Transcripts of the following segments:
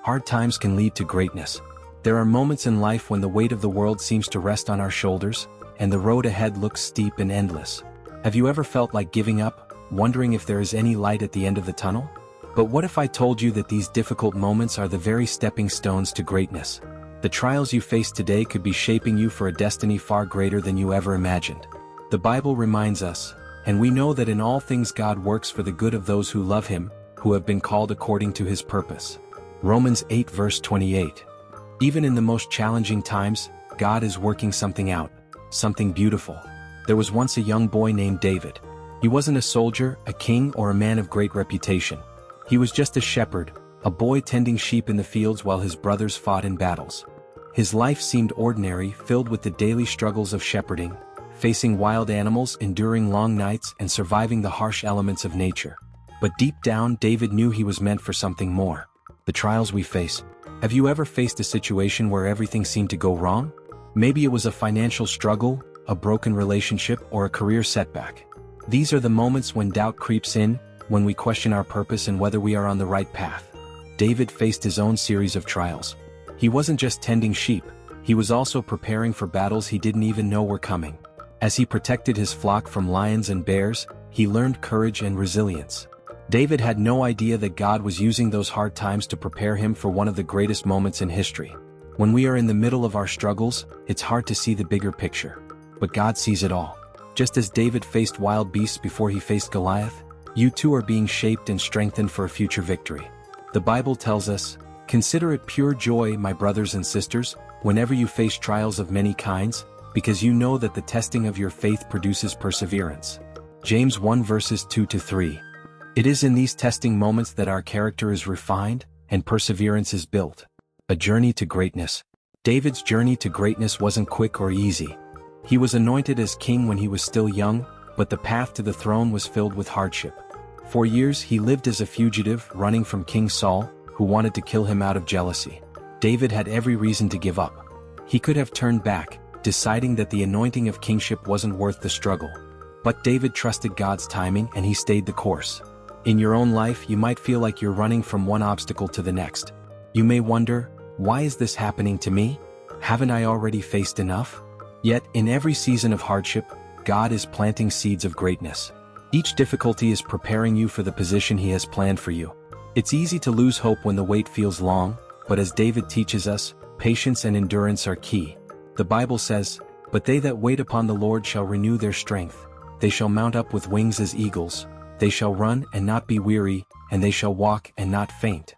Hard times can lead to greatness. There are moments in life when the weight of the world seems to rest on our shoulders, and the road ahead looks steep and endless. Have you ever felt like giving up, wondering if there is any light at the end of the tunnel? But what if I told you that these difficult moments are the very stepping stones to greatness? The trials you face today could be shaping you for a destiny far greater than you ever imagined. The Bible reminds us, and we know that in all things God works for the good of those who love Him, who have been called according to His purpose. Romans 8 verse 28. Even in the most challenging times, God is working something out, something beautiful. There was once a young boy named David. He wasn't a soldier, a king, or a man of great reputation. He was just a shepherd, a boy tending sheep in the fields while his brothers fought in battles. His life seemed ordinary, filled with the daily struggles of shepherding, facing wild animals, enduring long nights, and surviving the harsh elements of nature. But deep down, David knew he was meant for something more. The trials we face. Have you ever faced a situation where everything seemed to go wrong? Maybe it was a financial struggle, a broken relationship, or a career setback. These are the moments when doubt creeps in, when we question our purpose and whether we are on the right path. David faced his own series of trials. He wasn't just tending sheep, he was also preparing for battles he didn't even know were coming. As he protected his flock from lions and bears, he learned courage and resilience. David had no idea that God was using those hard times to prepare him for one of the greatest moments in history. When we are in the middle of our struggles, it's hard to see the bigger picture. But God sees it all. Just as David faced wild beasts before he faced Goliath, you too are being shaped and strengthened for a future victory. The Bible tells us, "Consider it pure joy, my brothers and sisters, whenever you face trials of many kinds, because you know that the testing of your faith produces perseverance." James 1 verses 2-3. It is in these testing moments that our character is refined, and perseverance is built. A journey to greatness. David's journey to greatness wasn't quick or easy. He was anointed as king when he was still young, but the path to the throne was filled with hardship. For years he lived as a fugitive, running from King Saul, who wanted to kill him out of jealousy. David had every reason to give up. He could have turned back, deciding that the anointing of kingship wasn't worth the struggle. But David trusted God's timing and he stayed the course. In your own life, you might feel like you're running from one obstacle to the next. You may wonder, why is this happening to me? Haven't I already faced enough? Yet, in every season of hardship, God is planting seeds of greatness. Each difficulty is preparing you for the position He has planned for you. It's easy to lose hope when the wait feels long, but as David teaches us, patience and endurance are key. The Bible says, "But they that wait upon the Lord shall renew their strength. They shall mount up with wings as eagles. They shall run and not be weary, and they shall walk and not faint."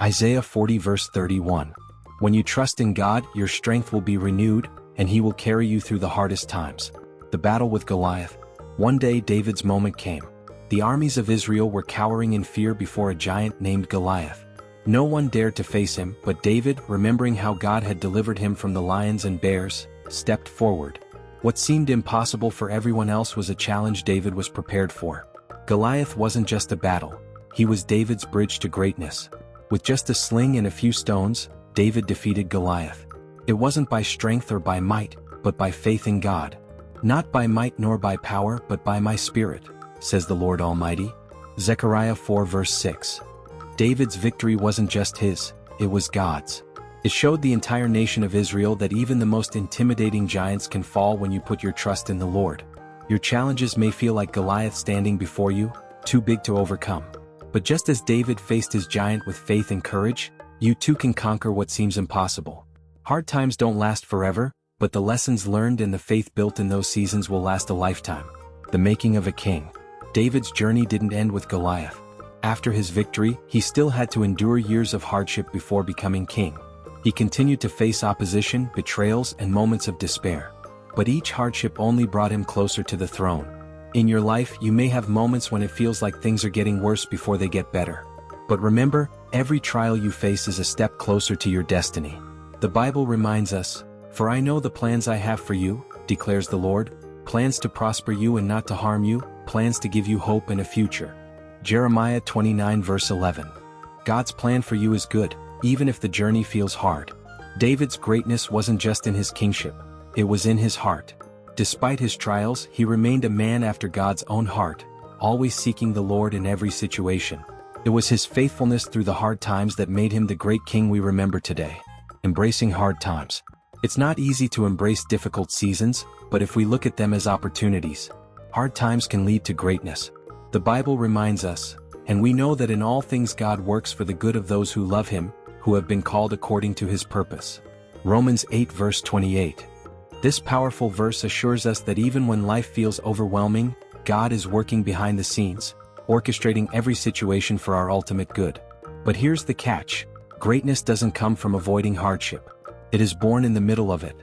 Isaiah 40 verse 31. When you trust in God, your strength will be renewed, and He will carry you through the hardest times. The battle with Goliath. One day David's moment came. The armies of Israel were cowering in fear before a giant named Goliath. No one dared to face him, but David, remembering how God had delivered him from the lions and bears, stepped forward. What seemed impossible for everyone else was a challenge David was prepared for. Goliath wasn't just a battle. He was David's bridge to greatness. With just a sling and a few stones, David defeated Goliath. It wasn't by strength or by might, but by faith in God. "Not by might nor by power, but by my Spirit," says the Lord Almighty. Zechariah 4 verse 6. David's victory wasn't just his, it was God's. It showed the entire nation of Israel that even the most intimidating giants can fall when you put your trust in the Lord. Your challenges may feel like Goliath standing before you, too big to overcome. But just as David faced his giant with faith and courage, you too can conquer what seems impossible. Hard times don't last forever, but the lessons learned and the faith built in those seasons will last a lifetime. The making of a king. David's journey didn't end with Goliath. After his victory, he still had to endure years of hardship before becoming king. He continued to face opposition, betrayals, and moments of despair. But each hardship only brought him closer to the throne. In your life, you may have moments when it feels like things are getting worse before they get better. But remember, every trial you face is a step closer to your destiny. The Bible reminds us, "For I know the plans I have for you, declares the Lord, plans to prosper you and not to harm you, plans to give you hope and a future." Jeremiah 29 verse 11. God's plan for you is good, even if the journey feels hard. David's greatness wasn't just in his kingship, it was in his heart. Despite his trials, he remained a man after God's own heart, always seeking the Lord in every situation. It was his faithfulness through the hard times that made him the great king we remember today. Embracing hard times. It's not easy to embrace difficult seasons, but if we look at them as opportunities, hard times can lead to greatness. The Bible reminds us, and we know that in all things God works for the good of those who love him, who have been called according to his purpose. Romans 8 verse 28. This powerful verse assures us that even when life feels overwhelming, God is working behind the scenes, orchestrating every situation for our ultimate good. But here's the catch: greatness doesn't come from avoiding hardship. It is born in the middle of it.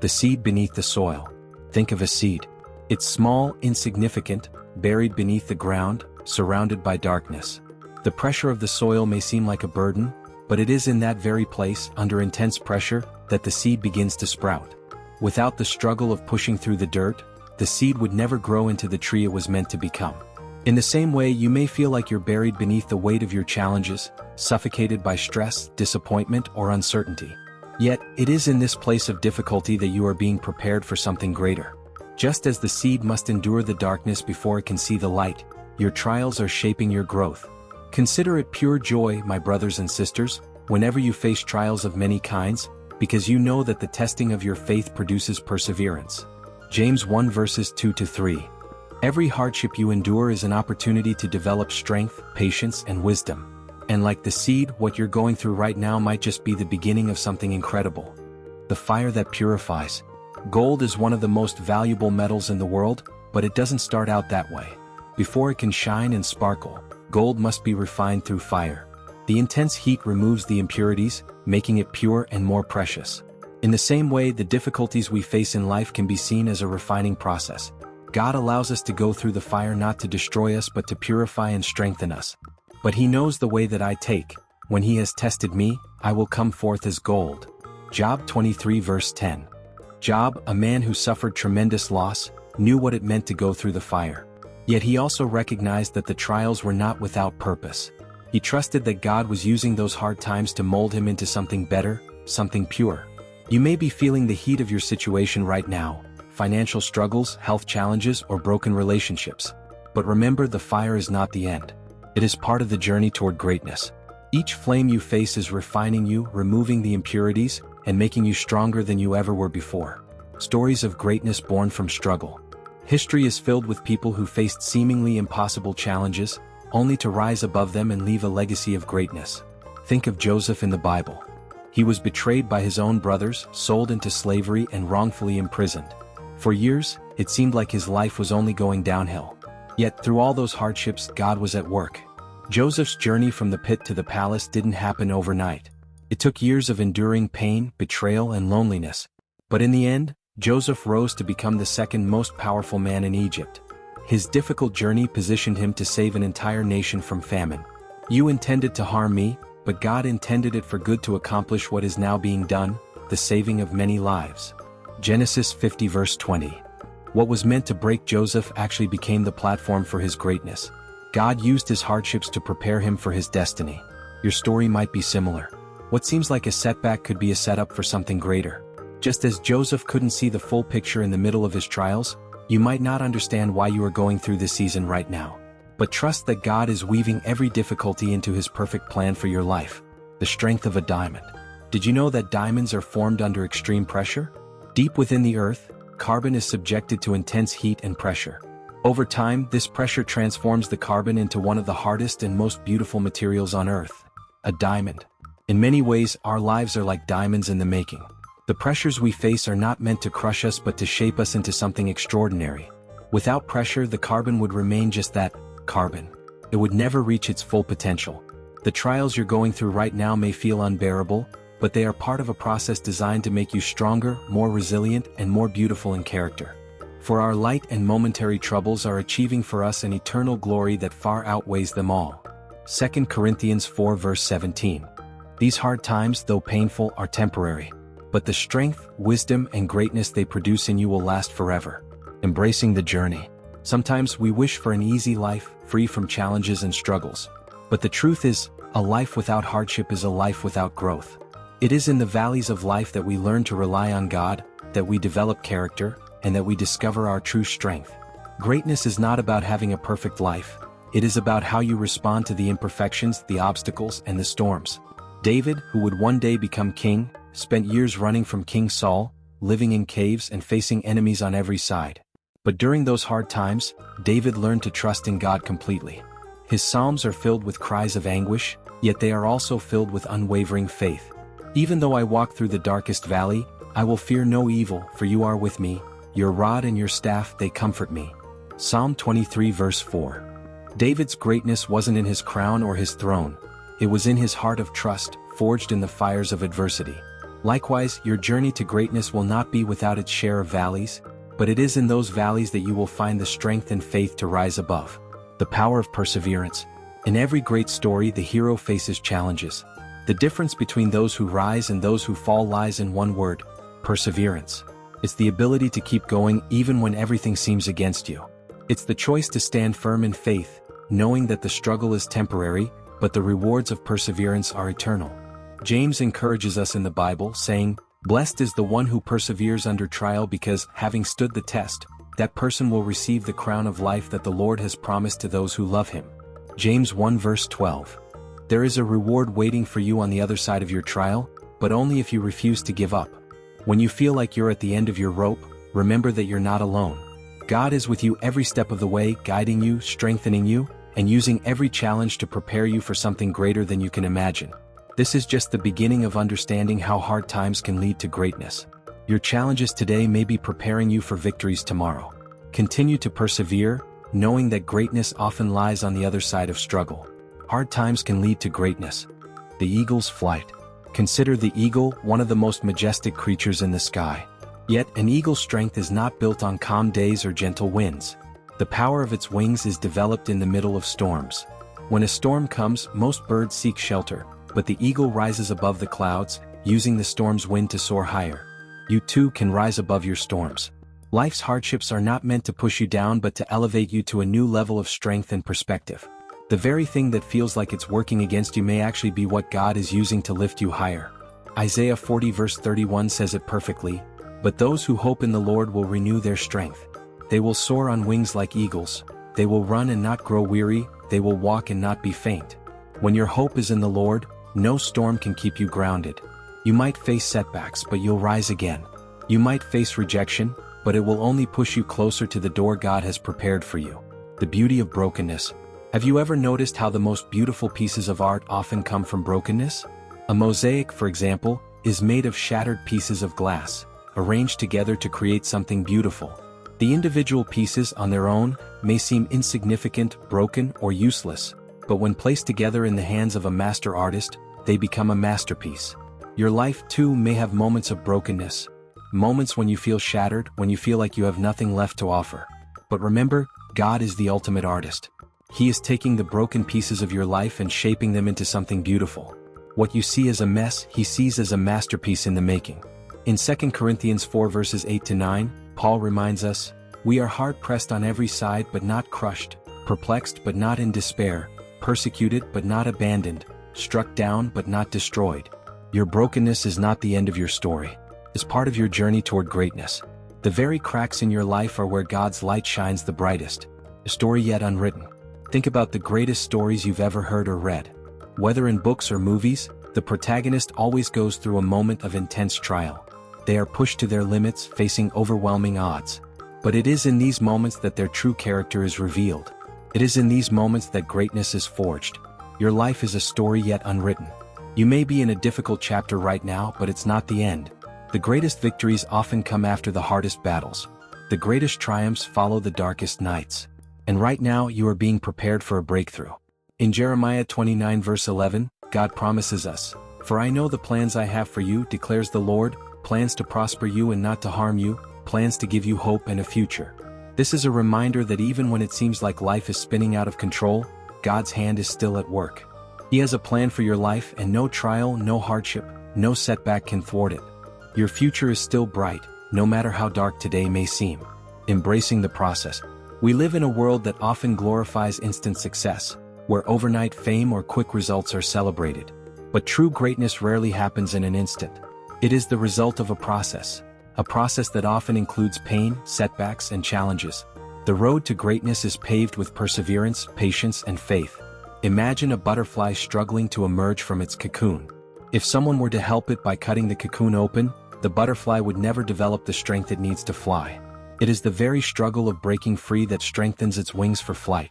The seed beneath the soil. Think of a seed. It's small, insignificant, buried beneath the ground, surrounded by darkness. The pressure of the soil may seem like a burden, but it is in that very place, under intense pressure, that the seed begins to sprout. Without the struggle of pushing through the dirt, the seed would never grow into the tree it was meant to become. In the same way, you may feel like you're buried beneath the weight of your challenges, suffocated by stress, disappointment, or uncertainty. Yet, it is in this place of difficulty that you are being prepared for something greater. Just as the seed must endure the darkness before it can see the light, your trials are shaping your growth. Consider it pure joy, my brothers and sisters, whenever you face trials of many kinds, because you know that the testing of your faith produces perseverance. James 1 verses 2-3. Every hardship you endure is an opportunity to develop strength, patience, and wisdom. And like the seed, what you're going through right now might just be the beginning of something incredible. The fire that purifies. Gold is one of the most valuable metals in the world, but it doesn't start out that way. Before it can shine and sparkle, gold must be refined through fire. The intense heat removes the impurities, making it pure and more precious. In the same way, the difficulties we face in life can be seen as a refining process. God allows us to go through the fire not to destroy us but to purify and strengthen us. But he knows the way that I take. When he has tested me, I will come forth as gold. Job 23 verse 10. Job, a man who suffered tremendous loss, knew what it meant to go through the fire. Yet he also recognized that the trials were not without purpose. He trusted that God was using those hard times to mold him into something better, something pure. You may be feeling the heat of your situation right now, financial struggles, health challenges, or broken relationships. But remember, the fire is not the end. It is part of the journey toward greatness. Each flame you face is refining you, removing the impurities, and making you stronger than you ever were before. Stories of greatness born from struggle. History is filled with people who faced seemingly impossible challenges, only to rise above them and leave a legacy of greatness. Think of Joseph in the Bible. He was betrayed by his own brothers, sold into slavery, and wrongfully imprisoned. For years, it seemed like his life was only going downhill. Yet through all those hardships, God was at work. Joseph's journey from the pit to the palace didn't happen overnight. It took years of enduring pain, betrayal, and loneliness. But in the end, Joseph rose to become the second most powerful man in Egypt. His difficult journey positioned him to save an entire nation from famine. You intended to harm me, but God intended it for good to accomplish what is now being done, the saving of many lives. Genesis 50 verse 20. What was meant to break Joseph actually became the platform for his greatness. God used his hardships to prepare him for his destiny. Your story might be similar. What seems like a setback could be a setup for something greater. Just as Joseph couldn't see the full picture in the middle of his trials, you might not understand why you are going through this season right now. But trust that God is weaving every difficulty into his perfect plan for your life. The strength of a diamond. Did you know that diamonds are formed under extreme pressure? Deep within the earth, carbon is subjected to intense heat and pressure. Over time, this pressure transforms the carbon into one of the hardest and most beautiful materials on earth, a diamond. In many ways, our lives are like diamonds in the making. The pressures we face are not meant to crush us but to shape us into something extraordinary. Without pressure, the carbon would remain just that, carbon. It would never reach its full potential. The trials you're going through right now may feel unbearable, but they are part of a process designed to make you stronger, more resilient, and more beautiful in character. For our light and momentary troubles are achieving for us an eternal glory that far outweighs them all. 2 Corinthians 4 verse 17. These hard times, though painful, are temporary. But the strength, wisdom, and greatness they produce in you will last forever. Embracing the journey. Sometimes we wish for an easy life, free from challenges and struggles. But the truth is, a life without hardship is a life without growth. It is in the valleys of life that we learn to rely on God, that we develop character, and that we discover our true strength. Greatness is not about having a perfect life. It is about how you respond to the imperfections, the obstacles, and the storms. David, who would one day become king, spent years running from King Saul, living in caves and facing enemies on every side. But during those hard times, David learned to trust in God completely. His psalms are filled with cries of anguish, yet they are also filled with unwavering faith. Even though I walk through the darkest valley, I will fear no evil, for you are with me. Your rod and your staff, they comfort me. Psalm 23 verse 4. David's greatness wasn't in his crown or his throne. It was in his heart of trust, forged in the fires of adversity. Likewise, your journey to greatness will not be without its share of valleys, but it is in those valleys that you will find the strength and faith to rise above. The power of perseverance. In every great story, the hero faces challenges. The difference between those who rise and those who fall lies in one word: perseverance. It's the ability to keep going even when everything seems against you. It's the choice to stand firm in faith, knowing that the struggle is temporary, but the rewards of perseverance are eternal. James encourages us in the Bible, saying, "Blessed is the one who perseveres under trial, because, having stood the test, that person will receive the crown of life that the Lord has promised to those who love him." James 1 verse 12. There is a reward waiting for you on the other side of your trial, but only if you refuse to give up. When you feel like you're at the end of your rope, remember that you're not alone. God is with you every step of the way, guiding you, strengthening you, and using every challenge to prepare you for something greater than you can imagine. This is just the beginning of understanding how hard times can lead to greatness. Your challenges today may be preparing you for victories tomorrow. Continue to persevere, knowing that greatness often lies on the other side of struggle. Hard times can lead to greatness. The eagle's flight. Consider the eagle, one of the most majestic creatures in the sky. Yet, an eagle's strength is not built on calm days or gentle winds. The power of its wings is developed in the middle of storms. When a storm comes, most birds seek shelter, but the eagle rises above the clouds, using the storm's wind to soar higher. You too can rise above your storms. Life's hardships are not meant to push you down, but to elevate you to a new level of strength and perspective. The very thing that feels like it's working against you may actually be what God is using to lift you higher. Isaiah 40 verse 31 says it perfectly, "But those who hope in the Lord will renew their strength. They will soar on wings like eagles. They will run and not grow weary, they will walk and not be faint." When your hope is in the Lord, no storm can keep you grounded. You might face setbacks, but you'll rise again. You might face rejection, but it will only push you closer to the door God has prepared for you. The beauty of brokenness. Have you ever noticed how the most beautiful pieces of art often come from brokenness? A mosaic, for example, is made of shattered pieces of glass, arranged together to create something beautiful. The individual pieces on their own may seem insignificant, broken, or useless, but when placed together in the hands of a master artist, they become a masterpiece. Your life too may have moments of brokenness. Moments when you feel shattered, when you feel like you have nothing left to offer. But remember, God is the ultimate artist. He is taking the broken pieces of your life and shaping them into something beautiful. What you see as a mess, He sees as a masterpiece in the making. In 2 Corinthians 4 verses 8 to 9, Paul reminds us, "We are hard-pressed on every side but not crushed, perplexed but not in despair, persecuted but not abandoned, struck down but not destroyed." Your brokenness is not the end of your story. It's part of your journey toward greatness. The very cracks in your life are where God's light shines the brightest. A story yet unwritten. Think about the greatest stories you've ever heard or read. Whether in books or movies, the protagonist always goes through a moment of intense trial. They are pushed to their limits, facing overwhelming odds. But it is in these moments that their true character is revealed. It is in these moments that greatness is forged. Your life is a story yet unwritten. You may be in a difficult chapter right now, but it's not the end. The greatest victories often come after the hardest battles. The greatest triumphs follow the darkest nights. And right now you are being prepared for a breakthrough. In Jeremiah 29 verse 11, God promises us, "For I know the plans I have for you, declares the Lord, plans to prosper you and not to harm you, plans to give you hope and a future." This is a reminder that even when it seems like life is spinning out of control, God's hand is still at work. He has a plan for your life, and no trial, no hardship, no setback can thwart it. Your future is still bright, no matter how dark today may seem. Embracing the process. We live in a world that often glorifies instant success, where overnight fame or quick results are celebrated. But true greatness rarely happens in an instant. It is the result of a process that often includes pain, setbacks, and challenges. The road to greatness is paved with perseverance, patience, and faith. Imagine a butterfly struggling to emerge from its cocoon. If someone were to help it by cutting the cocoon open, the butterfly would never develop the strength it needs to fly. It is the very struggle of breaking free that strengthens its wings for flight.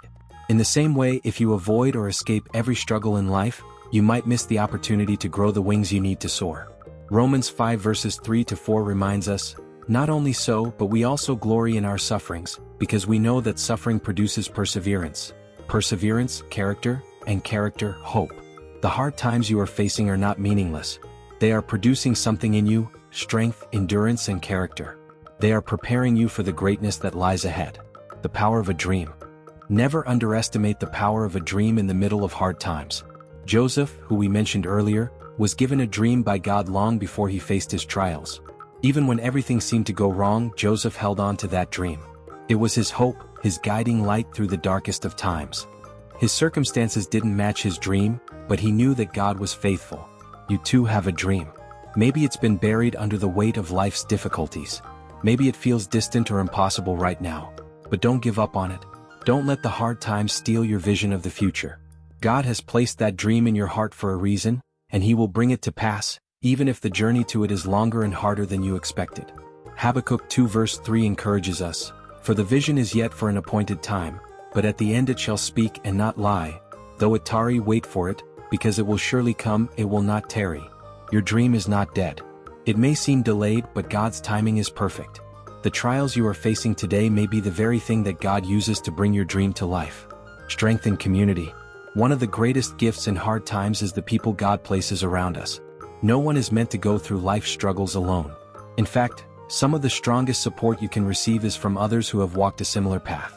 In the same way, if you avoid or escape every struggle in life, you might miss the opportunity to grow the wings you need to soar. Romans 5 verses 3-4 reminds us, "Not only so, but we also glory in our sufferings, because we know that suffering produces perseverance. Perseverance, character, and character, hope." The hard times you are facing are not meaningless. They are producing something in you: strength, endurance, and character. They are preparing you for the greatness that lies ahead. The power of a dream. Never underestimate the power of a dream in the middle of hard times. Joseph, who we mentioned earlier, was given a dream by God long before he faced his trials. Even when everything seemed to go wrong, Joseph held on to that dream. It was his hope, his guiding light through the darkest of times. His circumstances didn't match his dream, but he knew that God was faithful. You too have a dream. Maybe it's been buried under the weight of life's difficulties. Maybe it feels distant or impossible right now. But don't give up on it. Don't let the hard times steal your vision of the future. God has placed that dream in your heart for a reason, and he will bring it to pass, even if the journey to it is longer and harder than you expected. Habakkuk 2 verse 3 encourages us, "For the vision is yet for an appointed time, but at the end it shall speak and not lie. Though it tarry, wait for it, because it will surely come, it will not tarry." Your dream is not dead. It may seem delayed, but God's timing is perfect. The trials you are facing today may be the very thing that God uses to bring your dream to life. Strength and community. One of the greatest gifts in hard times is the people God places around us. No one is meant to go through life struggles alone. In fact, some of the strongest support you can receive is from others who have walked a similar path.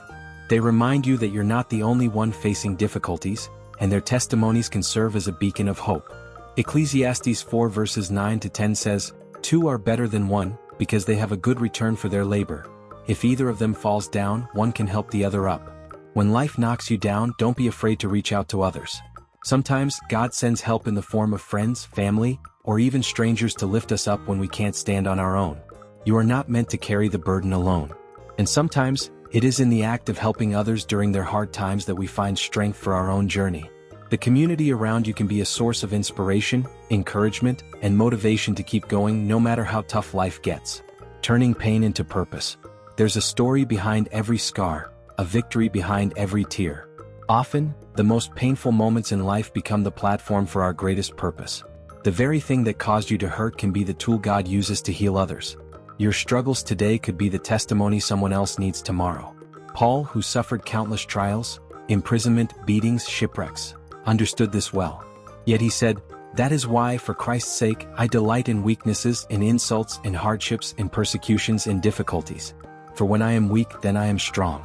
They remind you that you're not the only one facing difficulties, and their testimonies can serve as a beacon of hope. Ecclesiastes 4 verses 9-10 says, "Two are better than one, because they have a good return for their labor. If either of them falls down, one can help the other up." When life knocks you down, don't be afraid to reach out to others. Sometimes, God sends help in the form of friends, family, or even strangers to lift us up when we can't stand on our own. You are not meant to carry the burden alone. And sometimes, it is in the act of helping others during their hard times that we find strength for our own journey. The community around you can be a source of inspiration, encouragement, and motivation to keep going no matter how tough life gets. Turning pain into purpose. There's a story behind every scar, a victory behind every tear. Often, the most painful moments in life become the platform for our greatest purpose. The very thing that caused you to hurt can be the tool God uses to heal others. Your struggles today could be the testimony someone else needs tomorrow. Paul, who suffered countless trials, imprisonment, beatings, shipwrecks, understood this well. Yet he said, "That is why, for Christ's sake, I delight in weaknesses, in insults, in hardships, in persecutions, in difficulties. For when I am weak, then I am strong."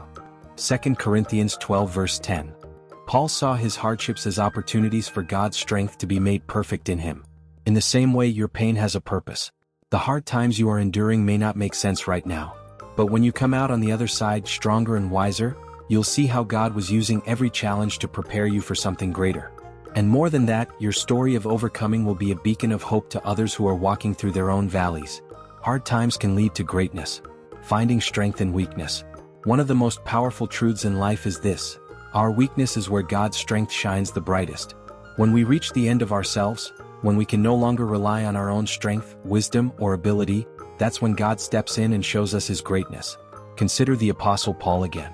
2 Corinthians 12 verse 10. Paul saw his hardships as opportunities for God's strength to be made perfect in him. In the same way, your pain has a purpose. The hard times you are enduring may not make sense right now. But when you come out on the other side stronger and wiser, you'll see how God was using every challenge to prepare you for something greater. And more than that, your story of overcoming will be a beacon of hope to others who are walking through their own valleys. Hard times can lead to greatness. Finding strength in weakness. One of the most powerful truths in life is this: our weakness is where God's strength shines the brightest. When we reach the end of ourselves, when we can no longer rely on our own strength, wisdom, or ability, that's when God steps in and shows us his greatness. Consider the Apostle Paul again.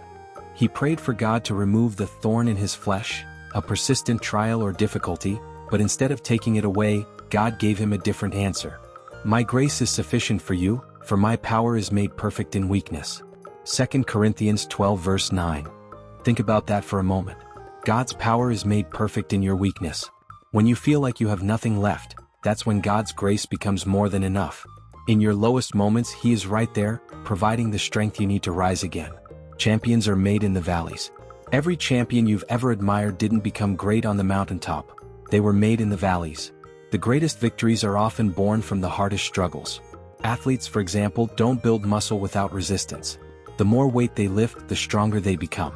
He prayed for God to remove the thorn in his flesh, a persistent trial or difficulty, but instead of taking it away, God gave him a different answer. "My grace is sufficient for you, for my power is made perfect in weakness." 2 Corinthians 12 verse 9. Think about that for a moment. God's power is made perfect in your weakness. When you feel like you have nothing left, that's when God's grace becomes more than enough. In your lowest moments, he is right there, providing the strength you need to rise again. Champions are made in the valleys. Every champion you've ever admired didn't become great on the mountaintop. They were made in the valleys. The greatest victories are often born from the hardest struggles. Athletes, for example, don't build muscle without resistance. The more weight they lift, the stronger they become.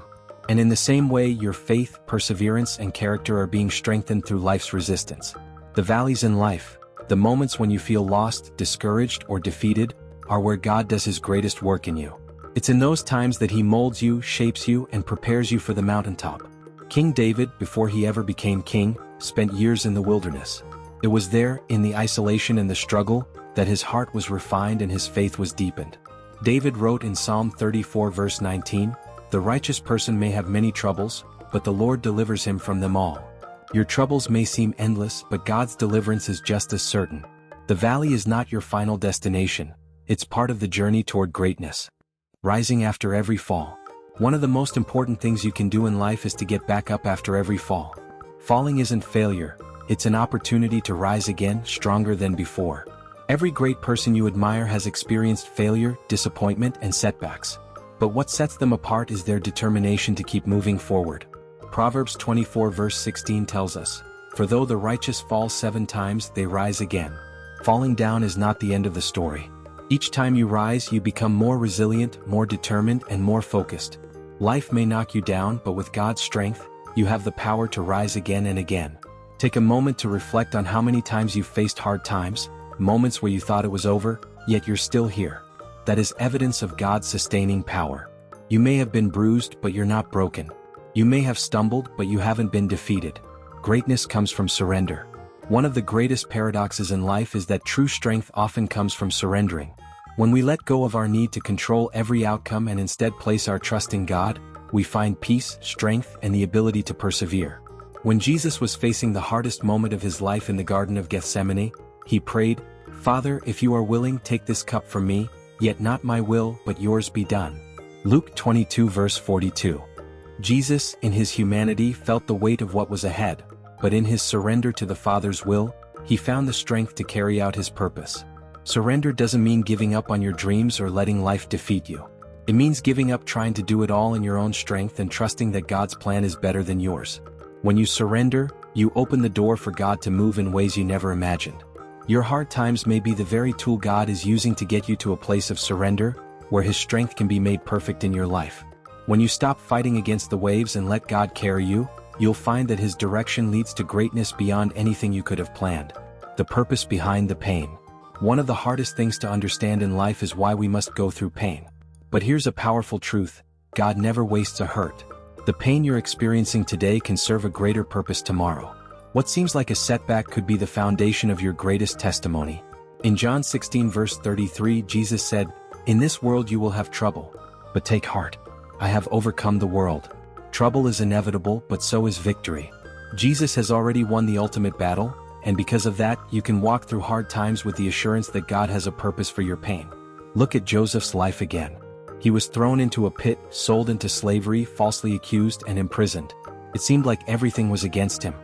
And in the same way, your faith, perseverance, and character are being strengthened through life's resistance. The valleys in life, the moments when you feel lost, discouraged, or defeated, are where God does his greatest work in you. It's in those times that he molds you, shapes you, and prepares you for the mountaintop. King David, before he ever became king, spent years in the wilderness. It was there, in the isolation and the struggle, that his heart was refined and his faith was deepened. David wrote in Psalm 34 verse 19, "The righteous person may have many troubles, but the Lord delivers him from them all." Your troubles may seem endless, but God's deliverance is just as certain. The valley is not your final destination, it's part of the journey toward greatness. Rising after every fall. One of the most important things you can do in life is to get back up after every fall. Falling isn't failure, it's an opportunity to rise again, stronger than before. Every great person you admire has experienced failure, disappointment, and setbacks. But what sets them apart is their determination to keep moving forward. Proverbs 24 verse 16 tells us, "For though the righteous fall 7 times, they rise again." Falling down is not the end of the story. Each time you rise, you become more resilient, more determined, and more focused. Life may knock you down, but with God's strength, you have the power to rise again and again. Take a moment to reflect on how many times you've faced hard times, moments where you thought it was over, yet you're still here. That is evidence of God's sustaining power. You may have been bruised, but you're not broken. You may have stumbled, but you haven't been defeated. Greatness comes from surrender. One of the greatest paradoxes in life is that true strength often comes from surrendering. When we let go of our need to control every outcome and instead place our trust in God, we find peace, strength, and the ability to persevere. When Jesus was facing the hardest moment of his life in the Garden of Gethsemane, he prayed, "Father, if you are willing, take this cup from me, yet not my will, but yours be done." Luke 22 verse 42. Jesus, in his humanity, felt the weight of what was ahead, but in his surrender to the Father's will, he found the strength to carry out his purpose. Surrender doesn't mean giving up on your dreams or letting life defeat you. It means giving up trying to do it all in your own strength and trusting that God's plan is better than yours. When you surrender, you open the door for God to move in ways you never imagined. Your hard times may be the very tool God is using to get you to a place of surrender, where his strength can be made perfect in your life. When you stop fighting against the waves and let God carry you, you'll find that his direction leads to greatness beyond anything you could have planned. The purpose behind the pain. One of the hardest things to understand in life is why we must go through pain. But here's a powerful truth: God never wastes a hurt. The pain you're experiencing today can serve a greater purpose tomorrow. What seems like a setback could be the foundation of your greatest testimony. In John 16 verse 33, Jesus said, "In this world you will have trouble. But take heart. I have overcome the world." Trouble is inevitable, but so is victory. Jesus has already won the ultimate battle, and because of that, you can walk through hard times with the assurance that God has a purpose for your pain. Look at Joseph's life again. He was thrown into a pit, sold into slavery, falsely accused, and imprisoned. It seemed like everything was against him.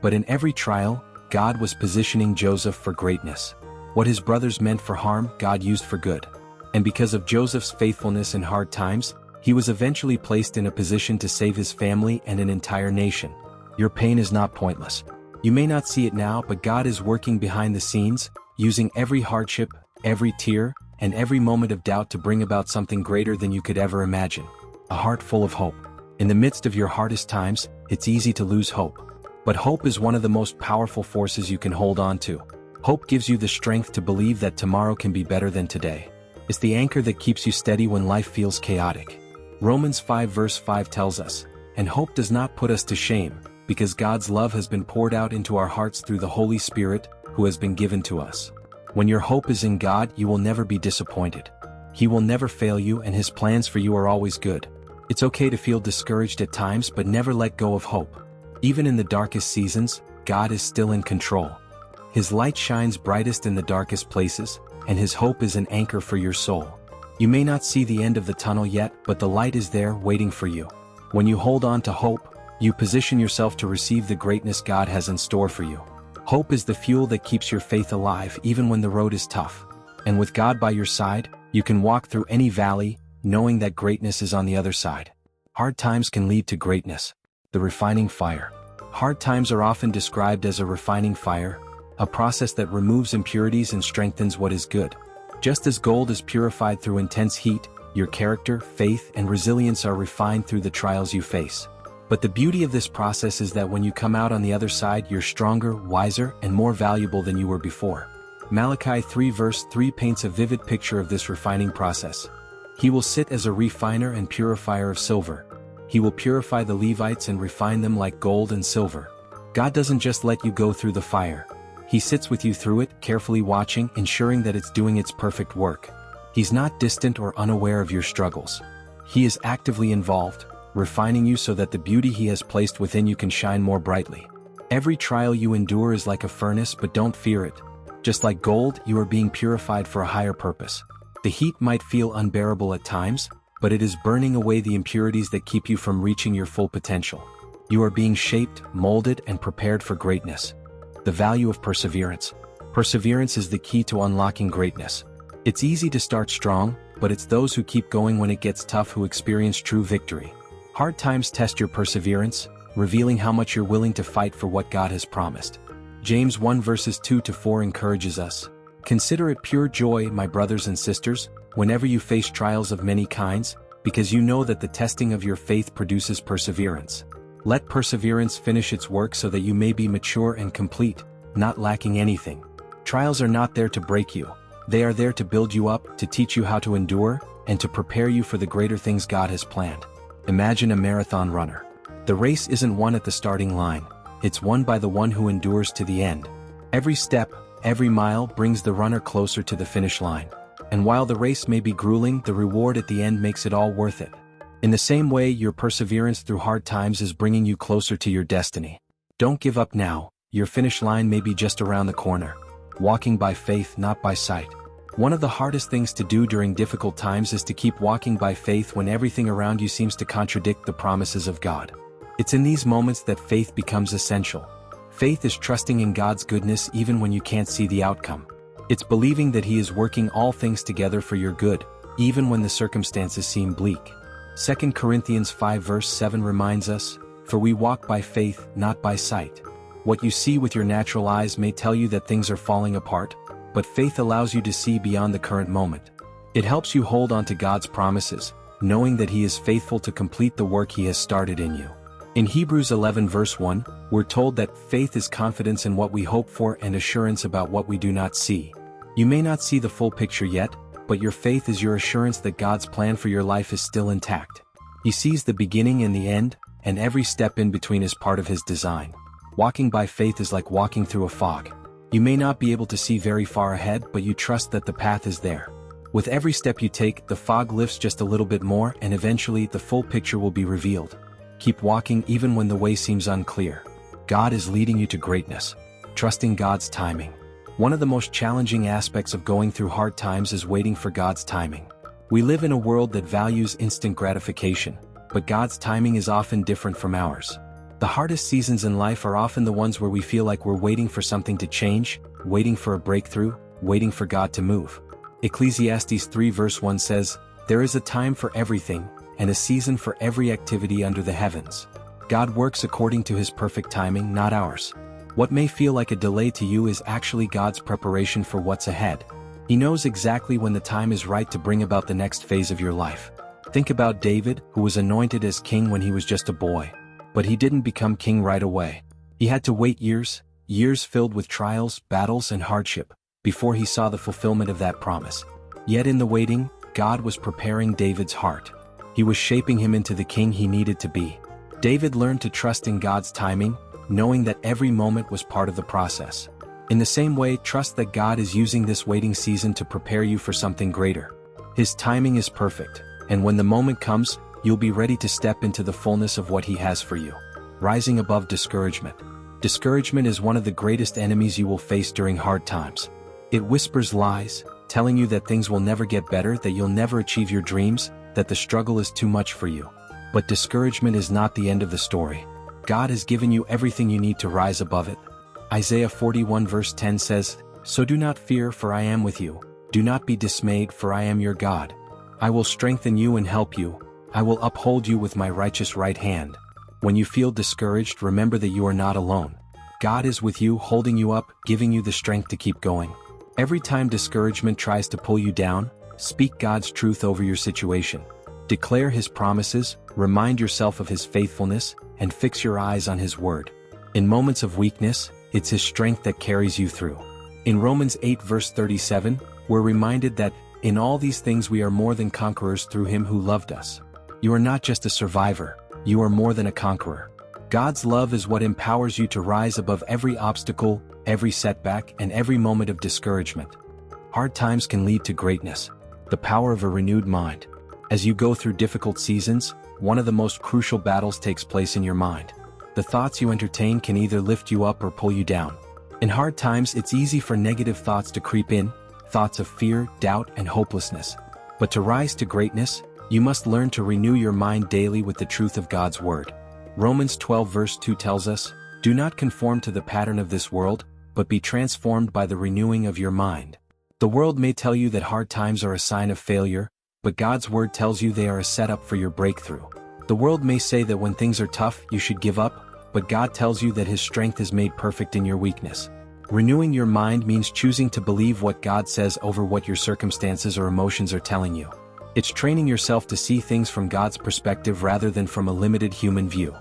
But in every trial, God was positioning Joseph for greatness. What his brothers meant for harm, God used for good. And because of Joseph's faithfulness in hard times, he was eventually placed in a position to save his family and an entire nation. Your pain is not pointless. You may not see it now, but God is working behind the scenes, using every hardship, every tear, and every moment of doubt to bring about something greater than you could ever imagine. A heart full of hope. In the midst of your hardest times, it's easy to lose hope. But hope is one of the most powerful forces you can hold on to. Hope gives you the strength to believe that tomorrow can be better than today. It's the anchor that keeps you steady when life feels chaotic. Romans 5 verse 5 tells us, "And hope does not put us to shame, because God's love has been poured out into our hearts through the Holy Spirit, who has been given to us." When your hope is in God, you will never be disappointed. He will never fail you, and his plans for you are always good. It's okay to feel discouraged at times, but never let go of hope. Even in the darkest seasons, God is still in control. His light shines brightest in the darkest places, and his hope is an anchor for your soul. You may not see the end of the tunnel yet, but the light is there waiting for you. When you hold on to hope, you position yourself to receive the greatness God has in store for you. Hope is the fuel that keeps your faith alive even when the road is tough. And with God by your side, you can walk through any valley, knowing that greatness is on the other side. Hard times can lead to greatness. The refining fire. Hard times are often described as a refining fire, a process that removes impurities and strengthens what is good. Just as gold is purified through intense heat, your character, faith, and resilience are refined through the trials you face. But the beauty of this process is that when you come out on the other side, you're stronger, wiser, and more valuable than you were before. Malachi 3 verse 3 paints a vivid picture of this refining process. He will sit as a refiner and purifier of silver. He will purify the Levites and refine them like gold and silver. God doesn't just let you go through the fire. He sits with you through it, carefully watching, ensuring that it's doing its perfect work. He's not distant or unaware of your struggles. He is actively involved, refining you so that the beauty He has placed within you can shine more brightly. Every trial you endure is like a furnace, but don't fear it. Just like gold, you are being purified for a higher purpose. The heat might feel unbearable at times, but it is burning away the impurities that keep you from reaching your full potential. You are being shaped, molded, and prepared for greatness. The value of perseverance. Perseverance is the key to unlocking greatness. It's easy to start strong, but it's those who keep going when it gets tough who experience true victory. Hard times test your perseverance, revealing how much you're willing to fight for what God has promised. James 1 verses 2-4 encourages us. Consider it pure joy, my brothers and sisters, whenever you face trials of many kinds, because you know that the testing of your faith produces perseverance. Let perseverance finish its work so that you may be mature and complete, not lacking anything. Trials are not there to break you. They are there to build you up, to teach you how to endure, and to prepare you for the greater things God has planned. Imagine a marathon runner. The race isn't won at the starting line. It's won by the one who endures to the end. Every step, every mile brings the runner closer to the finish line. And while the race may be grueling, the reward at the end makes it all worth it. In the same way, your perseverance through hard times is bringing you closer to your destiny. Don't give up now. Your finish line may be just around the corner. Walking by faith, not by sight. One of the hardest things to do during difficult times is to keep walking by faith when everything around you seems to contradict the promises of God. It's in these moments that faith becomes essential. Faith is trusting in God's goodness even when you can't see the outcome. It's believing that He is working all things together for your good, even when the circumstances seem bleak. 2 Corinthians 5 verse 7 reminds us, "For we walk by faith, not by sight." What you see with your natural eyes may tell you that things are falling apart, but faith allows you to see beyond the current moment. It helps you hold on to God's promises, knowing that He is faithful to complete the work He has started in you. In Hebrews 11 verse 1, we're told that faith is confidence in what we hope for and assurance about what we do not see. You may not see the full picture yet, but your faith is your assurance that God's plan for your life is still intact. He sees the beginning and the end, and every step in between is part of His design. Walking by faith is like walking through a fog. You may not be able to see very far ahead, but you trust that the path is there. With every step you take, the fog lifts just a little bit more, and eventually the full picture will be revealed. Keep walking even when the way seems unclear. God is leading you to greatness. Trusting God's timing. One of the most challenging aspects of going through hard times is waiting for God's timing. We live in a world that values instant gratification, but God's timing is often different from ours. The hardest seasons in life are often the ones where we feel like we're waiting for something to change, waiting for a breakthrough, waiting for God to move. Ecclesiastes 3 verse 1 says, "There is a time for everything, and a season for every activity under the heavens." God works according to His perfect timing, not ours. What may feel like a delay to you is actually God's preparation for what's ahead. He knows exactly when the time is right to bring about the next phase of your life. Think about David, who was anointed as king when he was just a boy. But he didn't become king right away. He had to wait years filled with trials, battles, and hardship, before he saw the fulfillment of that promise. Yet in the waiting, God was preparing David's heart. He was shaping him into the king he needed to be. David learned to trust in God's timing, knowing that every moment was part of the process. In the same way, trust that God is using this waiting season to prepare you for something greater. His timing is perfect, and when the moment comes, you'll be ready to step into the fullness of what He has for you. Rising above discouragement. Discouragement is one of the greatest enemies you will face during hard times. It whispers lies, telling you that things will never get better, that you'll never achieve your dreams, that the struggle is too much for you. But discouragement is not the end of the story. God has given you everything you need to rise above it. Isaiah 41 verse 10 says, "So do not fear, for I am with you. Do not be dismayed, for I am your God. I will strengthen you and help you. I will uphold you with my righteous right hand." When you feel discouraged, remember that you are not alone. God is with you, holding you up, giving you the strength to keep going. Every time discouragement tries to pull you down, speak God's truth over your situation. Declare His promises, remind yourself of His faithfulness, and fix your eyes on His word. In moments of weakness, it's His strength that carries you through. In Romans 8 verse 37, we're reminded that In all these things we are more than conquerors through him who loved us. You are not just a survivor, you are more than a conqueror. God's love is what empowers you to rise above every obstacle, every setback, and every moment of discouragement. Hard times can lead to greatness. The power of a renewed mind. As you go through difficult seasons, one of the most crucial battles takes place in your mind. The thoughts you entertain can either lift you up or pull you down. In hard times, it's easy for negative thoughts to creep in, thoughts of fear, doubt, and hopelessness. But to rise to greatness, you must learn to renew your mind daily with the truth of God's word. Romans 12 verse 2 tells us, "Do not conform to the pattern of this world, but be transformed by the renewing of your mind." The world may tell you that hard times are a sign of failure, but God's word tells you they are a setup for your breakthrough. The world may say that when things are tough, you should give up, but God tells you that his strength is made perfect in your weakness. Renewing your mind means choosing to believe what God says over what your circumstances or emotions are telling you. It's training yourself to see things from God's perspective rather than from a limited human view.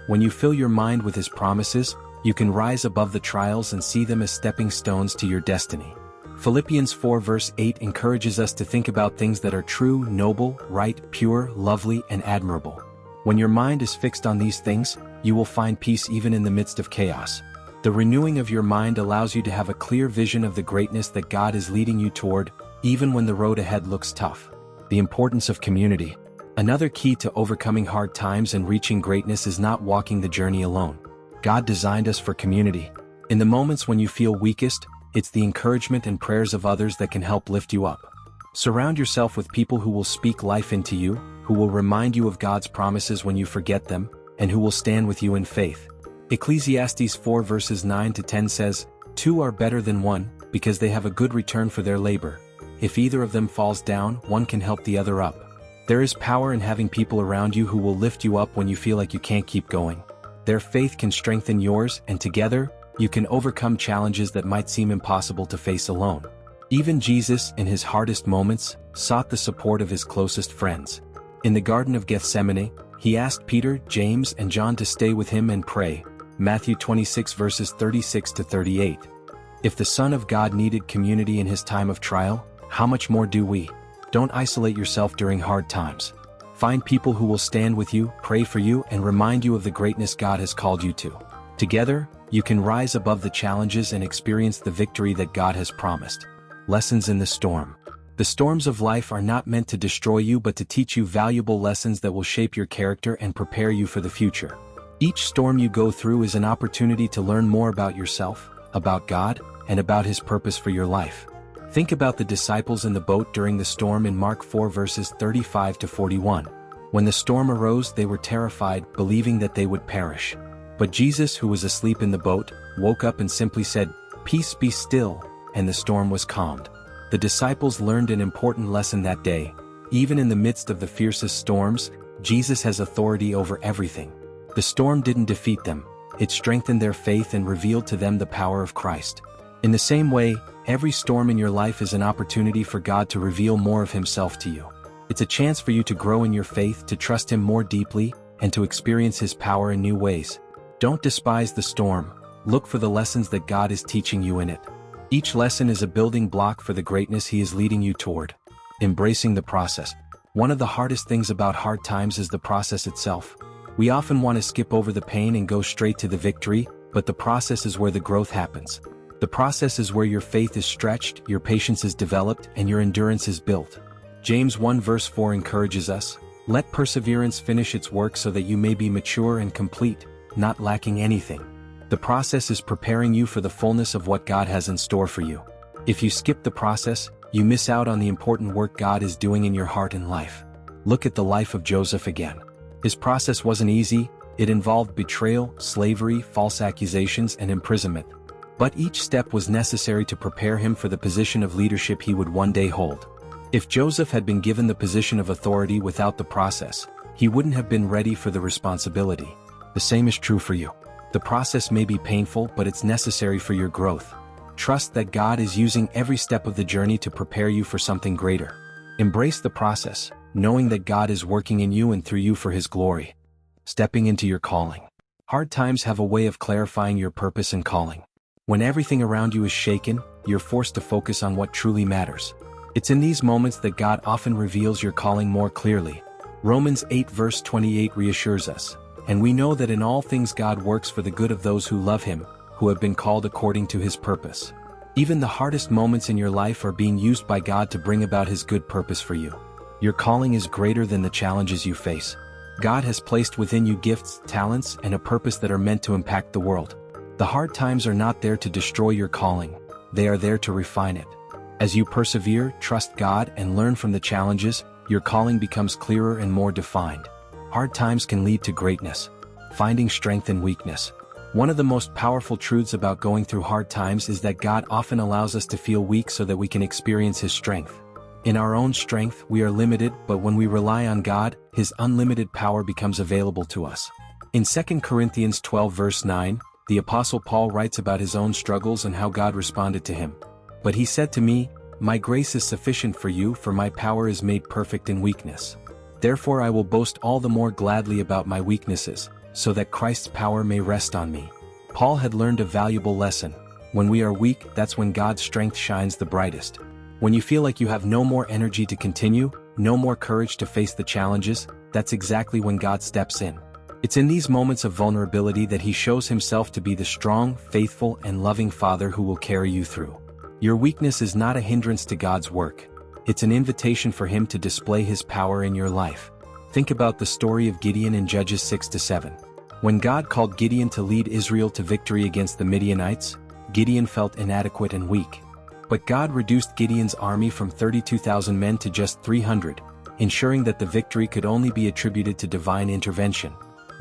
When you fill your mind with his promises, you can rise above the trials and see them as stepping stones to your destiny. Philippians 4 verse 8 encourages us to think about things that are true, noble, right, pure, lovely, and admirable. When your mind is fixed on these things, you will find peace even in the midst of chaos. The renewing of your mind allows you to have a clear vision of the greatness that God is leading you toward, even when the road ahead looks tough. The importance of community. Another key to overcoming hard times and reaching greatness is not walking the journey alone. God designed us for community. In the moments when you feel weakest, it's the encouragement and prayers of others that can help lift you up. Surround yourself with people who will speak life into you, who will remind you of God's promises when you forget them, and who will stand with you in faith. Ecclesiastes 4 verses 9 to 10 says, "Two are better than one, because they have a good return for their labor. If either of them falls down, one can help the other up." There is power in having people around you who will lift you up when you feel like you can't keep going. Their faith can strengthen yours, and together, you can overcome challenges that might seem impossible to face alone. Even Jesus, in his hardest moments, sought the support of his closest friends. In the Garden of Gethsemane, he asked Peter, James, and John to stay with him and pray. Matthew 26 verses 36 to 38. If the Son of God needed community in his time of trial, how much more do we? Don't isolate yourself during hard times. Find people who will stand with you, pray for you, and remind you of the greatness God has called you to. Together, you can rise above the challenges and experience the victory that God has promised. Lessons in the storm. The storms of life are not meant to destroy you but to teach you valuable lessons that will shape your character and prepare you for the future. Each storm you go through is an opportunity to learn more about yourself, about God, and about his purpose for your life. Think about the disciples in the boat during the storm in Mark 4 verses 35 to 41. When the storm arose, they were terrified, believing that they would perish. But Jesus, who was asleep in the boat, woke up and simply said, "Peace, be still," and the storm was calmed. The disciples learned an important lesson that day. Even in the midst of the fiercest storms, Jesus has authority over everything. The storm didn't defeat them, it strengthened their faith and revealed to them the power of Christ. In the same way, every storm in your life is an opportunity for God to reveal more of himself to you. It's a chance for you to grow in your faith, to trust him more deeply, and to experience his power in new ways. Don't despise the storm. Look for the lessons that God is teaching you in it. Each lesson is a building block for the greatness he is leading you toward. Embracing the process. One of the hardest things about hard times is the process itself. We often want to skip over the pain and go straight to the victory, but the process is where the growth happens. The process is where your faith is stretched, your patience is developed, and your endurance is built. James 1 verse 4 encourages us, "Let perseverance finish its work so that you may be mature and complete, not lacking anything." The process is preparing you for the fullness of what God has in store for you. If you skip the process, you miss out on the important work God is doing in your heart and life. Look at the life of Joseph again. His process wasn't easy. It involved betrayal, slavery, false accusations, and imprisonment. But each step was necessary to prepare him for the position of leadership he would one day hold. If Joseph had been given the position of authority without the process, he wouldn't have been ready for the responsibility. The same is true for you. The process may be painful, but it's necessary for your growth. Trust that God is using every step of the journey to prepare you for something greater. Embrace the process, knowing that God is working in you and through you for his glory. Stepping into your calling. Hard times have a way of clarifying your purpose and calling. When everything around you is shaken, you're forced to focus on what truly matters. It's in these moments that God often reveals your calling more clearly. Romans 8 verse 28 reassures us, "And we know that in all things God works for the good of those who love Him, who have been called according to His purpose." Even the hardest moments in your life are being used by God to bring about His good purpose for you. Your calling is greater than the challenges you face. God has placed within you gifts, talents, and a purpose that are meant to impact the world. The hard times are not there to destroy your calling, they are there to refine it. As you persevere, trust God, and learn from the challenges, your calling becomes clearer and more defined. Hard times can lead to greatness, finding strength in weakness. One of the most powerful truths about going through hard times is that God often allows us to feel weak so that we can experience His strength. In our own strength, we are limited, but when we rely on God, His unlimited power becomes available to us. In 2 Corinthians 12 verse 9, the Apostle Paul writes about his own struggles and how God responded to him. "But he said to me, 'My grace is sufficient for you, for my power is made perfect in weakness. Therefore I will boast all the more gladly about my weaknesses, so that Christ's power may rest on me.'" Paul had learned a valuable lesson. When we are weak, that's when God's strength shines the brightest. When you feel like you have no more energy to continue, no more courage to face the challenges, that's exactly when God steps in. It's in these moments of vulnerability that He shows Himself to be the strong, faithful, and loving Father who will carry you through. Your weakness is not a hindrance to God's work. It's an invitation for Him to display His power in your life. Think about the story of Gideon in Judges 6-7. When God called Gideon to lead Israel to victory against the Midianites, Gideon felt inadequate and weak. But God reduced Gideon's army from 32,000 men to just 300, ensuring that the victory could only be attributed to divine intervention.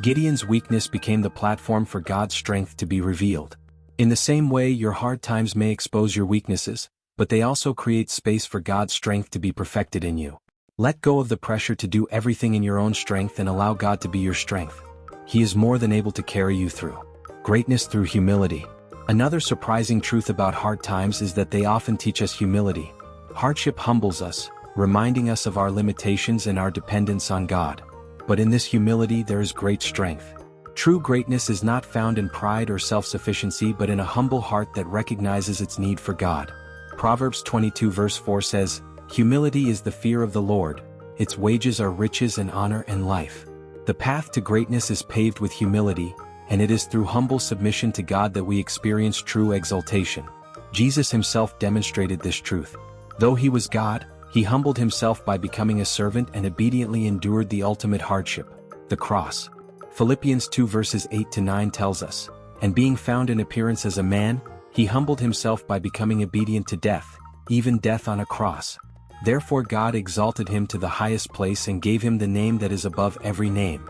Gideon's weakness became the platform for God's strength to be revealed. In the same way, your hard times may expose your weaknesses, but they also create space for God's strength to be perfected in you. Let go of the pressure to do everything in your own strength and allow God to be your strength. He is more than able to carry you through. Greatness through humility. Another surprising truth about hard times is that they often teach us humility. Hardship humbles us, reminding us of our limitations and our dependence on God. But in this humility there is great strength. True greatness is not found in pride or self-sufficiency but in a humble heart that recognizes its need for God. Proverbs 22 verse 4 says, "Humility is the fear of the Lord, its wages are riches and honor and life." The path to greatness is paved with humility, and it is through humble submission to God that we experience true exaltation. Jesus Himself demonstrated this truth. Though He was God, He humbled Himself by becoming a servant and obediently endured the ultimate hardship, the cross. Philippians 2 verses 8-9 tells us, "And being found in appearance as a man, He humbled Himself by becoming obedient to death, even death on a cross. Therefore God exalted Him to the highest place and gave Him the name that is above every name."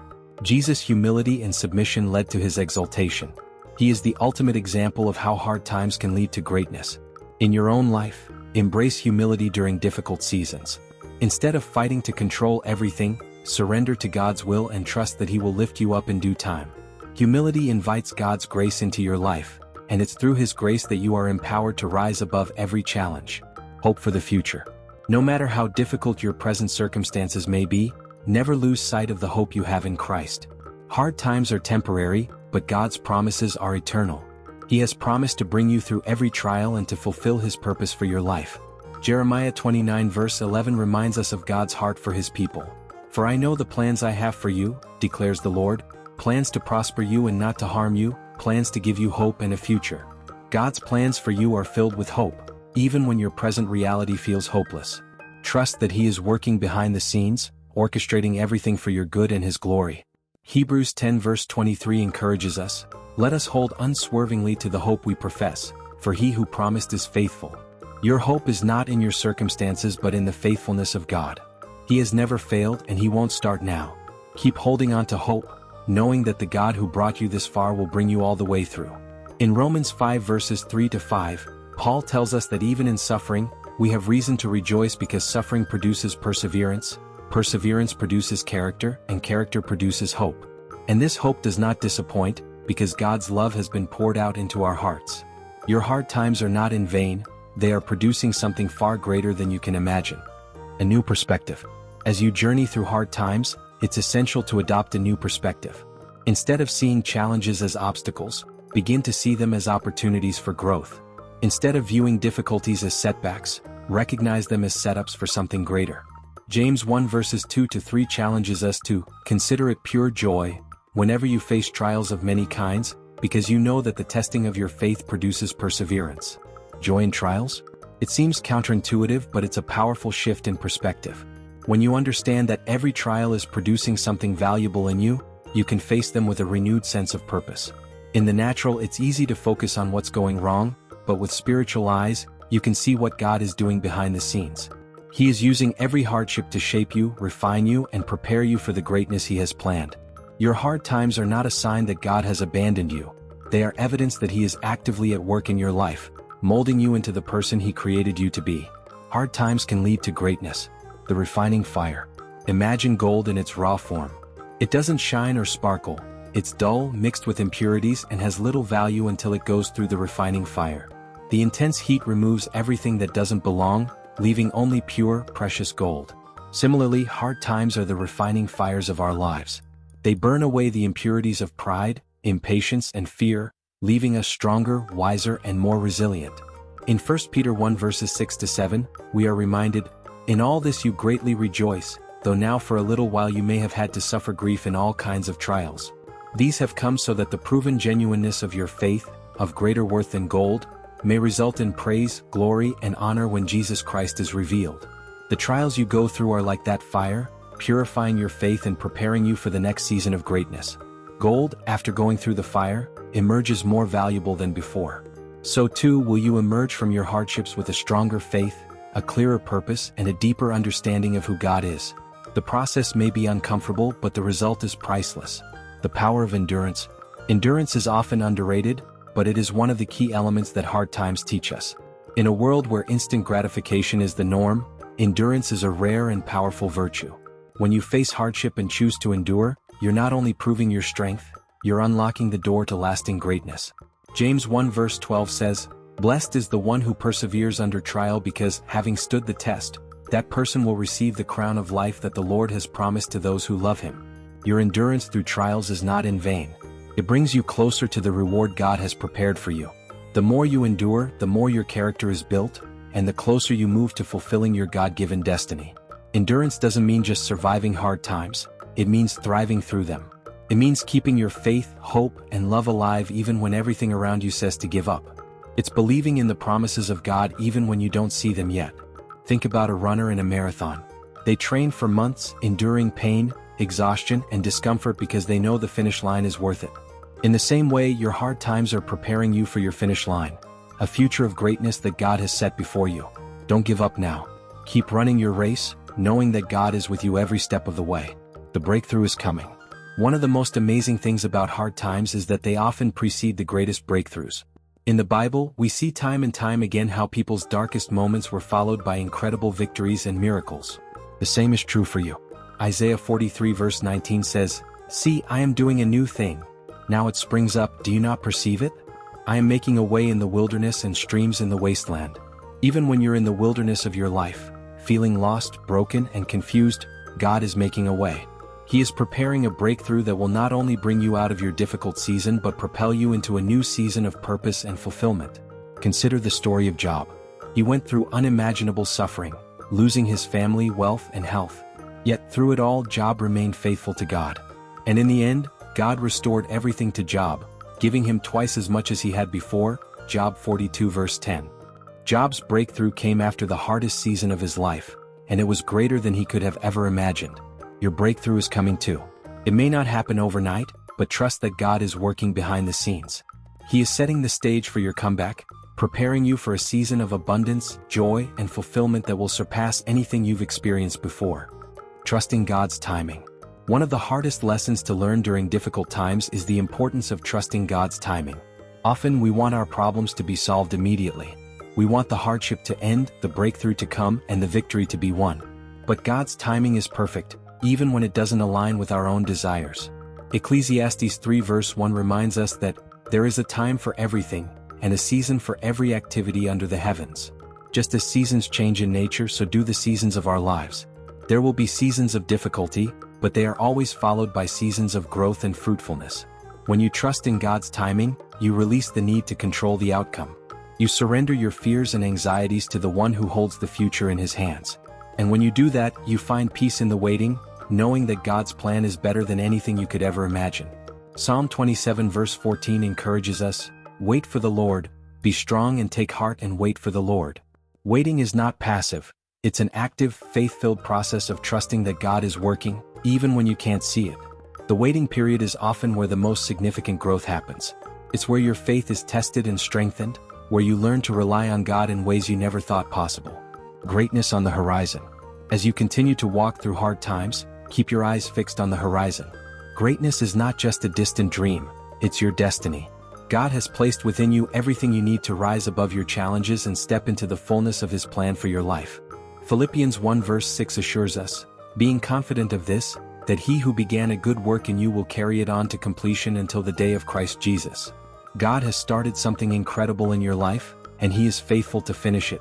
Jesus' humility and submission led to His exaltation. He is the ultimate example of how hard times can lead to greatness. In your own life, embrace humility during difficult seasons. Instead of fighting to control everything, surrender to God's will and trust that He will lift you up in due time. Humility invites God's grace into your life, and it's through His grace that you are empowered to rise above every challenge. Hope for the future. No matter how difficult your present circumstances may be, never lose sight of the hope you have in Christ. Hard times are temporary, but God's promises are eternal. He has promised to bring you through every trial and to fulfill His purpose for your life. Jeremiah 29 verse 11 reminds us of God's heart for His people. "For I know the plans I have for you, declares the Lord, plans to prosper you and not to harm you, plans to give you hope and a future." God's plans for you are filled with hope, even when your present reality feels hopeless. Trust that He is working behind the scenes, orchestrating everything for your good and His glory. Hebrews 10 verse 23 encourages us, "Let us hold unswervingly to the hope we profess, for He who promised is faithful." Your hope is not in your circumstances but in the faithfulness of God. He has never failed and He won't start now. Keep holding on to hope, knowing that the God who brought you this far will bring you all the way through. In Romans 5 verses 3-5, Paul tells us that even in suffering, we have reason to rejoice because suffering produces perseverance, perseverance produces character, and character produces hope. And this hope does not disappoint, because God's love has been poured out into our hearts. Your hard times are not in vain, they are producing something far greater than you can imagine. A new perspective. As you journey through hard times, it's essential to adopt a new perspective. Instead of seeing challenges as obstacles, begin to see them as opportunities for growth. Instead of viewing difficulties as setbacks, recognize them as setups for something greater. James 1 verses 2 to 3 challenges us to consider it pure joy whenever you face trials of many kinds, because you know that the testing of your faith produces perseverance. Joy in trials? It seems counterintuitive, but it's a powerful shift in perspective. When you understand that every trial is producing something valuable in you, you can face them with a renewed sense of purpose. In the natural, it's easy to focus on what's going wrong, but with spiritual eyes, you can see what God is doing behind the scenes. He is using every hardship to shape you, refine you, and prepare you for the greatness He has planned. Your hard times are not a sign that God has abandoned you. They are evidence that He is actively at work in your life, molding you into the person He created you to be. Hard times can lead to greatness. The refining fire. Imagine gold in its raw form. It doesn't shine or sparkle. It's dull, mixed with impurities, and has little value until it goes through the refining fire. The intense heat removes everything that doesn't belong, leaving only pure, precious gold. Similarly, hard times are the refining fires of our lives. They burn away the impurities of pride, impatience, and fear, leaving us stronger, wiser, and more resilient. In 1 Peter 1 verses 6 to 7, we are reminded, "In all this you greatly rejoice, though now for a little while you may have had to suffer grief in all kinds of trials. These have come so that the proven genuineness of your faith, of greater worth than gold, may result in praise, glory, and honor when Jesus Christ is revealed." The trials you go through are like that fire, purifying your faith and preparing you for the next season of greatness. Gold, after going through the fire, emerges more valuable than before. So too will you emerge from your hardships with a stronger faith, a clearer purpose, and a deeper understanding of who God is. The process may be uncomfortable, but the result is priceless. The power of endurance. Endurance is often underrated, but it is one of the key elements that hard times teach us. In a world where instant gratification is the norm, endurance is a rare and powerful virtue. When you face hardship and choose to endure, you're not only proving your strength, you're unlocking the door to lasting greatness. James 1 verse 12 says, "Blessed is the one who perseveres under trial, because, having stood the test, that person will receive the crown of life that the Lord has promised to those who love Him." Your endurance through trials is not in vain. It brings you closer to the reward God has prepared for you. The more you endure, the more your character is built, and the closer you move to fulfilling your God-given destiny. Endurance doesn't mean just surviving hard times, it means thriving through them. It means keeping your faith, hope, and love alive even when everything around you says to give up. It's believing in the promises of God even when you don't see them yet. Think about a runner in a marathon. They train for months, enduring pain, exhaustion, and discomfort because they know the finish line is worth it. In the same way, your hard times are preparing you for your finish line, a future of greatness that God has set before you. Don't give up now. Keep running your race, knowing that God is with you every step of the way. The breakthrough is coming. One of the most amazing things about hard times is that they often precede the greatest breakthroughs. In the Bible, we see time and time again how people's darkest moments were followed by incredible victories and miracles. The same is true for you. Isaiah 43 verse 19 says, "See, I am doing a new thing. Now it springs up, do you not perceive it? I am making a way in the wilderness and streams in the wasteland." Even when you're in the wilderness of your life, feeling lost, broken, and confused, God is making a way. He is preparing a breakthrough that will not only bring you out of your difficult season but propel you into a new season of purpose and fulfillment. Consider the story of Job. He went through unimaginable suffering, losing his family, wealth, and health. Yet through it all, Job remained faithful to God. And in the end, God restored everything to Job, giving him twice as much as he had before. Job 42 verse 10. Job's breakthrough came after the hardest season of his life, and it was greater than he could have ever imagined. Your breakthrough is coming too. It may not happen overnight, but trust that God is working behind the scenes. He is setting the stage for your comeback, preparing you for a season of abundance, joy, and fulfillment that will surpass anything you've experienced before. Trusting God's timing. One of the hardest lessons to learn during difficult times is the importance of trusting God's timing. Often we want our problems to be solved immediately. We want the hardship to end, the breakthrough to come, and the victory to be won. But God's timing is perfect, even when it doesn't align with our own desires. Ecclesiastes 3 verse 1 reminds us that there is a time for everything, and a season for every activity under the heavens. Just as seasons change in nature, so do the seasons of our lives. There will be seasons of difficulty, but they are always followed by seasons of growth and fruitfulness. When you trust in God's timing, you release the need to control the outcome. You surrender your fears and anxieties to the one who holds the future in his hands. And when you do that, you find peace in the waiting, knowing that God's plan is better than anything you could ever imagine. Psalm 27 verse 14 encourages us, "Wait for the Lord, be strong and take heart and wait for the Lord." Waiting is not passive, it's an active, faith-filled process of trusting that God is working, even when you can't see it. The waiting period is often where the most significant growth happens. It's where your faith is tested and strengthened, where you learn to rely on God in ways you never thought possible. Greatness on the horizon. As you continue to walk through hard times, keep your eyes fixed on the horizon. Greatness is not just a distant dream, it's your destiny. God has placed within you everything you need to rise above your challenges and step into the fullness of His plan for your life. Philippians 1 verse 6 assures us, "Being confident of this, that He who began a good work in you will carry it on to completion until the day of Christ Jesus." God has started something incredible in your life, and He is faithful to finish it.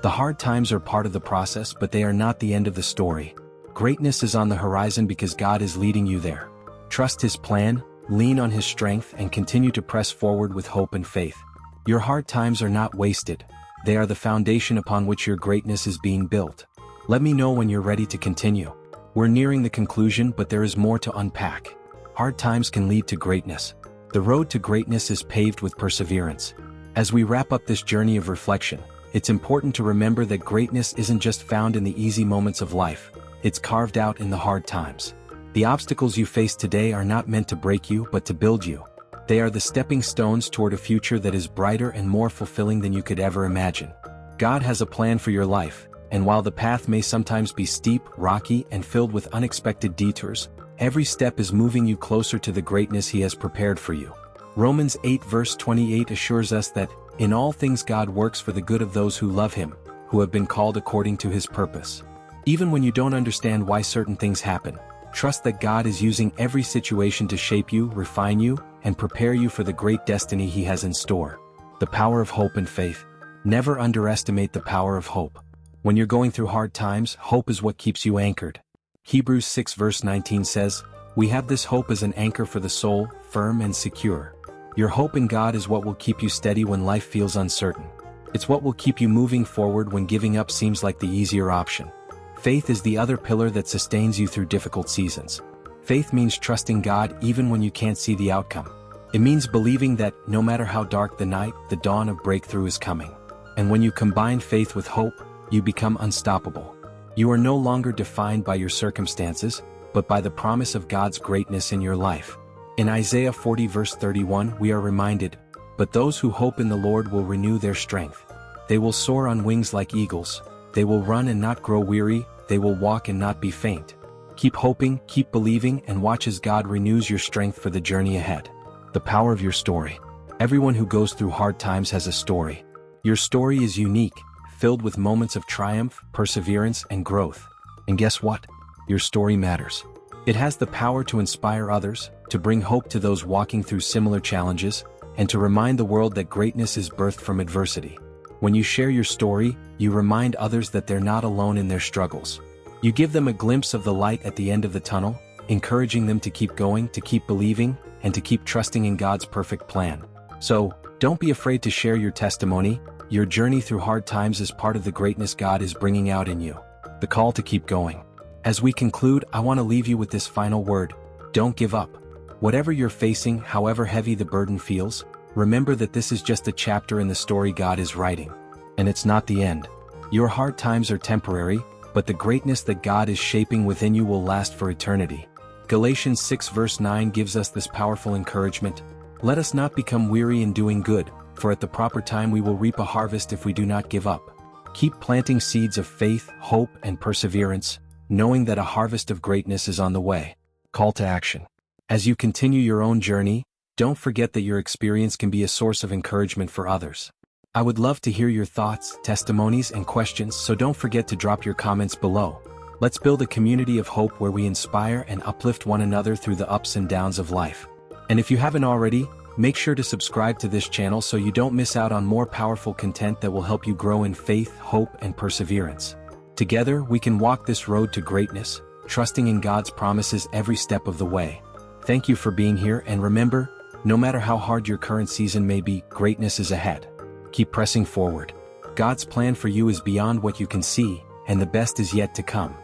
The hard times are part of the process, but they are not the end of the story. Greatness is on the horizon because God is leading you there. Trust His plan, lean on His strength, and continue to press forward with hope and faith. Your hard times are not wasted. They are the foundation upon which your greatness is being built. Let me know when you're ready to continue. We're nearing the conclusion, but there is more to unpack. Hard times can lead to greatness. The road to greatness is paved with perseverance. As we wrap up this journey of reflection, it's important to remember that greatness isn't just found in the easy moments of life, it's carved out in the hard times. The obstacles you face today are not meant to break you but to build you. They are the stepping stones toward a future that is brighter and more fulfilling than you could ever imagine. God has a plan for your life, and while the path may sometimes be steep, rocky, and filled with unexpected detours, every step is moving you closer to the greatness He has prepared for you. Romans 8 verse 28 assures us that, "In all things God works for the good of those who love Him, who have been called according to His purpose." Even when you don't understand why certain things happen, trust that God is using every situation to shape you, refine you, and prepare you for the great destiny He has in store. The power of hope and faith. Never underestimate the power of hope. When you're going through hard times, hope is what keeps you anchored. Hebrews 6 verse 19 says, "We have this hope as an anchor for the soul, firm and secure." Your hope in God is what will keep you steady when life feels uncertain. It's what will keep you moving forward when giving up seems like the easier option. Faith is the other pillar that sustains you through difficult seasons. Faith means trusting God even when you can't see the outcome. It means believing that, no matter how dark the night, the dawn of breakthrough is coming. And when you combine faith with hope, you become unstoppable. You are no longer defined by your circumstances, but by the promise of God's greatness in your life. In Isaiah 40 verse 31 we are reminded, "But those who hope in the Lord will renew their strength. They will soar on wings like eagles. They will run and not grow weary, they will walk and not be faint." Keep hoping, keep believing, and watch as God renews your strength for the journey ahead. The power of your story. Everyone who goes through hard times has a story. Your story is unique, filled with moments of triumph, perseverance, and growth. And guess what? Your story matters. It has the power to inspire others, to bring hope to those walking through similar challenges, and to remind the world that greatness is birthed from adversity. When you share your story, you remind others that they're not alone in their struggles. You give them a glimpse of the light at the end of the tunnel, encouraging them to keep going, to keep believing, and to keep trusting in God's perfect plan. So, don't be afraid to share your testimony. Your journey through hard times is part of the greatness God is bringing out in you. The call to keep going. As we conclude, I want to leave you with this final word: don't give up. Whatever you're facing, however heavy the burden feels, remember that this is just a chapter in the story God is writing. And it's not the end. Your hard times are temporary, but the greatness that God is shaping within you will last for eternity. Galatians 6 verse 9 gives us this powerful encouragement: "Let us not become weary in doing good, for at the proper time we will reap a harvest if we do not give up." Keep planting seeds of faith, hope, and perseverance, knowing that a harvest of greatness is on the way. Call to action. As you continue your own journey, don't forget that your experience can be a source of encouragement for others. I would love to hear your thoughts, testimonies, and questions, so don't forget to drop your comments below. Let's build a community of hope where we inspire and uplift one another through the ups and downs of life. And if you haven't already, make sure to subscribe to this channel so you don't miss out on more powerful content that will help you grow in faith, hope, and perseverance. Together, we can walk this road to greatness, trusting in God's promises every step of the way. Thank you for being here, and remember, no matter how hard your current season may be, greatness is ahead. Keep pressing forward. God's plan for you is beyond what you can see, and the best is yet to come.